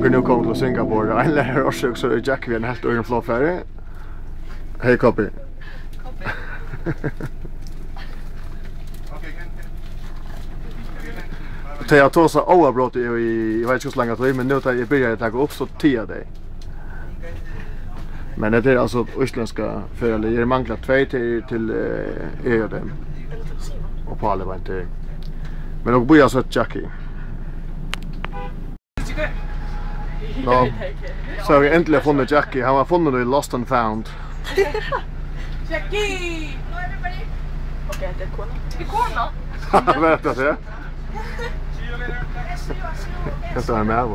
okur nu kom til Singapore. En lærer orsøk så Jack vi en helt egen flott ferie. Hej Copy. Det jag tog så oavbrott i jag vet inte hur länge det men nu tar jag börjar ta upp så 10 av det. Men det är alltså utländska förare. Det manglar 2 till dem. Och på alla var inte. Men de börjar så Jackie. No. Så vi äntligen funnit Jackie. Han var funnit i Lost and Found. Jackie! Hello everybody. Okay, det är korna. Det är korna. Vad är det? See you later. Jag står här med.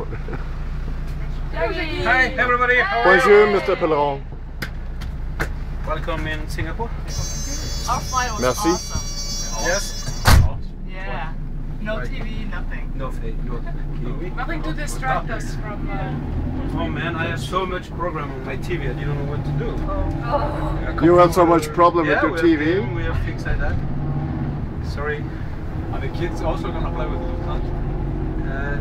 Hi everybody. Bonjour Mr. Pelleron. Welcome in Singapore. Our flight was Merci. awesome. Yes. Yeah. No TV, nothing. No fake. Nothing to distract us from. Oh man, I have so much program on my TV. I don't know what to do. You have so much problem with your we TV. Have we have things like that. Sorry. Are the kids also gonna play with the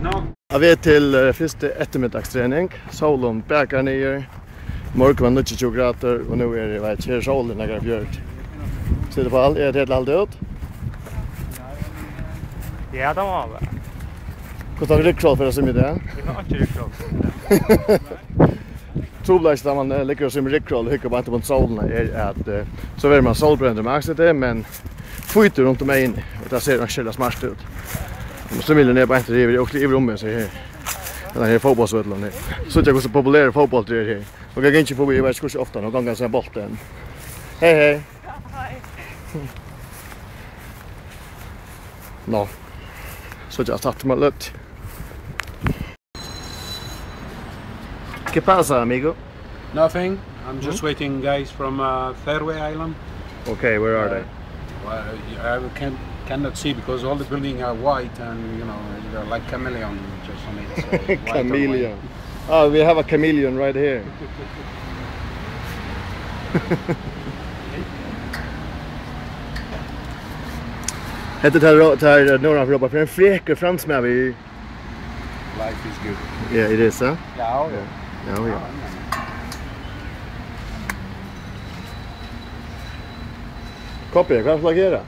no. Jag vet till första eftermiddagsträning. Solen bäckar ner. Morgon var 20 grader och nu är det vet här solen några fjärd. Så det fall är det helt ut. Ja, det var det. Hur tar du rekord för det som är det? Jag har inte rekord. Trobläst där man lägger sig med rekord och hyckar bara inte på solen är att så vill man solbrända max det men skjuter runt om in och det ser nog smart ut. Så vill det bara inte det och i rummet så här. Den här fotbollsvärlden här. Så jag går så populär fotboll det här. Och jag går inte förbi jag vet hur ofta någon gång så bollen. Hej hej. No. Så jag satt mig lite. ¿Qué pasa, amigo? Nothing. I'm just waiting guys from Fairway Island. Okay, where are they? Well, I cannot see because all the buildings are white and you know they're like chameleon just on it. So white Chameleon. Oh, we have a chameleon right here. Hette tar några för jobba för en fräcker fransmän vi. Life is good. Yeah, it is, huh? Ja. Ja. Copy, vad ska jag göra?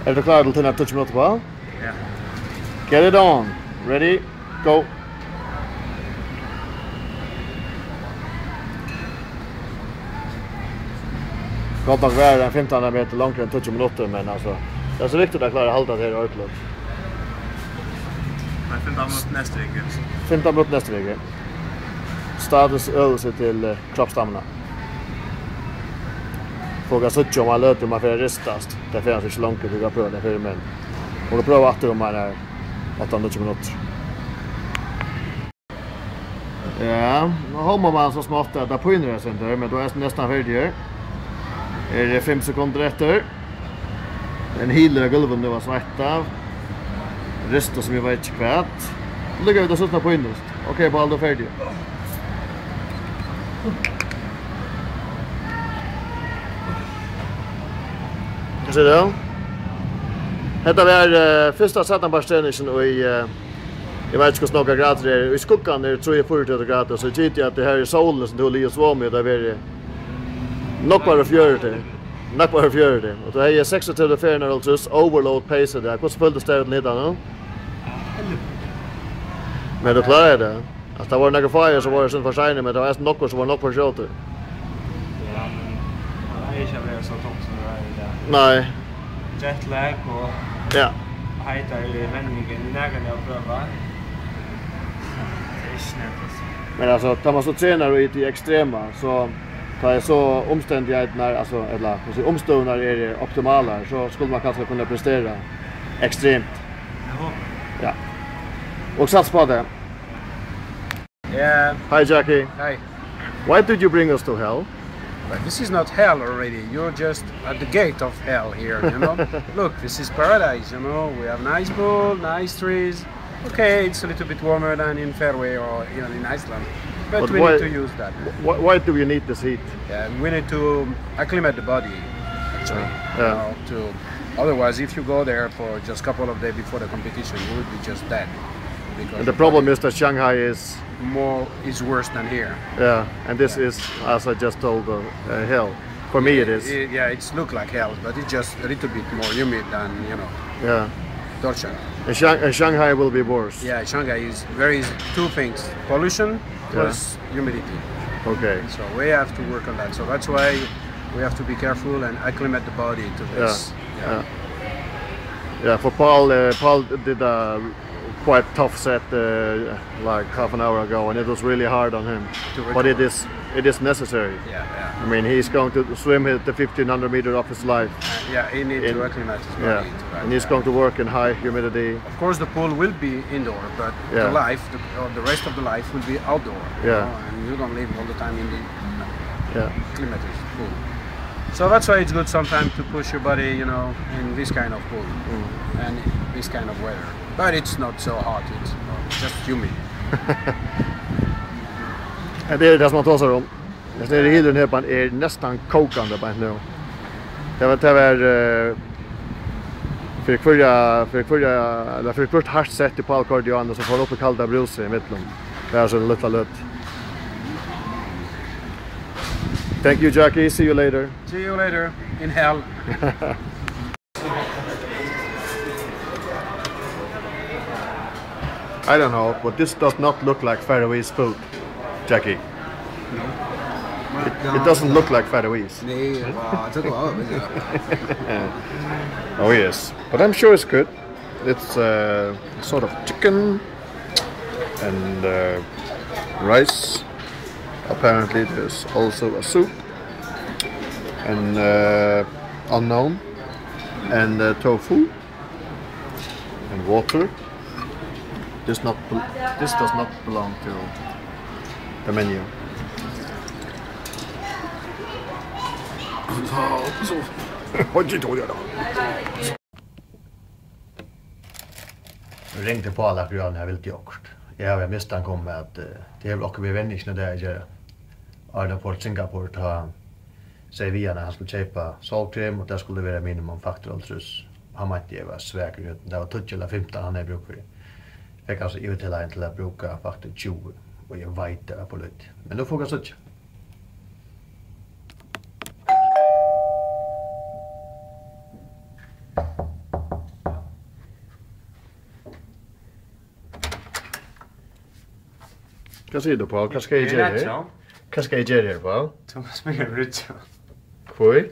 Är du klar till att touch minuter på? Yeah. Get it on. Ready? Go. Gott nog vara en 15 meter långt än 20 minuter men alltså det är så viktigt att klara hålla det här ordentligt. Men 15 minuter nästa vecka. 15 minuter nästa vecka. Status öelse till kroppsstammarna. Fråga så om man löter man för restast. Det finns inte långt att jag pröva det för men. Och då pröva att om man är 8-20 minuter. Ja, nu håller man så smått att det påinner sig inte men då är det nästan färdigt. Är det 5 sekunder efter. En hiler av gulven nu var svart av. Resten som jag vet inte kvart. Lägger vi det sådana på innerst. Okej, bara då färdig. Vad ser du? Detta var första satanbarsträningen och jag vet inte hur några grader det är. I skuggan är det 3-4 grader så jag tycker att det här är solen som du ligger svår med. Det är nog bara 40. Nog bara 40. Och det här är 36 Fahrenheit overload pace där. Hur följde stället nedan nu? Men du klarar det. Alltså det var några fire så var det sen för sig men det var nog som var nog för skjót. Ja, men jag är inte så topp som det är där. Nej. Jetlag och Ja. hejta i vändningen i nägen jag prövar. Det är snällt. Men alltså tar man så tränar i det extrema så tar jag så omständigheterna alltså eller så omståndar är det optimala så skulle man kanske kunna prestera extremt. Ja. Och sats på det. Yeah. Hi Jackie. Hi. Why did you bring us to hell? But this is not hell already. You're just at the gate of hell here, you know. Look, this is paradise, you know. We have nice pool, nice trees. Okay, it's a little bit warmer than in Fairway or even in Iceland. But we need to use that. Why do we need this heat? Yeah, we need to acclimate the body, actually. Yeah. Otherwise, if you go there for just a couple of days before the competition, you would be just dead. And the problem is that Shanghai is worse than here. Yeah, and this is, as I just told, hell. For me, it is. It's look like hell, but it's just a little bit more humid than Dortmund. And Shanghai will be worse. Yeah, Shanghai is two things: pollution plus humidity. Okay. So we have to work on that. So that's why we have to be careful and acclimate the body to this. Yeah. For Paul, Paul did a quite tough set like half an hour ago, and it was really hard on him. But it is necessary. Yeah. I mean, he's going to swim the 1500 meters of his life. He needs to acclimate his body to that. And he's going to work in high humidity. Of course, the pool will be indoor, but the rest of the life will be outdoor. And you don't live all the time in the climatic pool. So that's why it's good sometimes to push your body, in this kind of pool and this kind of weather. But it's not so hot; it's just humid. Det som man tar sig om. Det är hela den här ban är nästan kokande på nu. Det var för först hardt sett i palkardian och så får upp och kalla brus i mitten. Det är så lite lätt. Thank you, Jackie. See you later. See you later in hell. I don't know, but this does not look like Faroese food, Jackie. No. It doesn't look like Faroese. Oh yes, but I'm sure it's good. It's sort of chicken and rice. Apparently there's also a soup and unknown and tofu and water. This does not belong to the menu. Jag ringde på alla grön jag vill till yoghurt. Jag har misstanke om att det är också vi vänner där jag Arne på Singapore säger vi när han skulle köpa solkrem och det skulle vara minimum faktor alls. Han måste ju vara sväger det var 12 eller 15 han är brukar. Jag kan alltså utdela en till att bruka faktor 20 och jag vet det på lite. Men då får jag så. Vad säger du, Paul? Vad ska jag göra? Vad ska jag göra, Paul? Thomas Miller Richard. Kvoi?